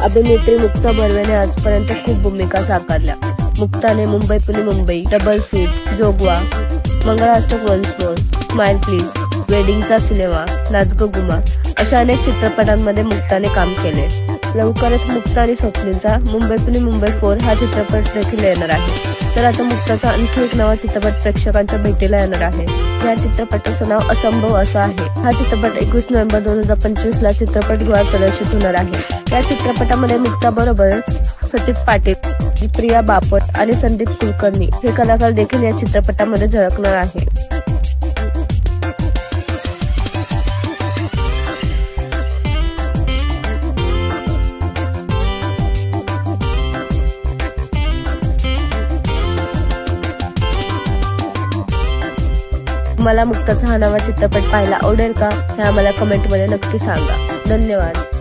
अभिनेत्री मुक्ता बर्वेने आजपर्यंत खूप भूमिका साकारल्या। मुक्ताने Mumbai Pune Mumbai, double seat, Jogwa, Mangalashtak once more, smile please, वेडिंगचा सिनेमा, नाच गं घुमा अशा अनेक चित्रपटांमध्ये मुक्ताने काम केले। लवकरच मुक्ता आणि स्वप्नीलचा मुंबई पुणे मुंबई 4 हा चित्रपट देखील येणार आहे। तर आता मुक्ताचा आणखी एक नवा चित्रपट प्रेक्षकांच्या भेटीला येणार आहे। या चित्रपटाचं नाव असंभव असं आहे। हा चित्रपट 21 नोव्हेंबर 2025 ला चित्रपटगृहात प्रदर्शित होणार आहे। या चित्रपटामध्ये मुक्ता बरोबरच सचित पाटील, प्रिया बापट आणि संदीप कुलकर्णी हे कलाकार देखील या चित्रपटामध्ये झळकणार आहे। मला मुक्ताचा हा नवा चित्रपट पाहायला आवडेल का हे आम्हाला कमेंटमध्ये नक्की सांगा। धन्यवाद।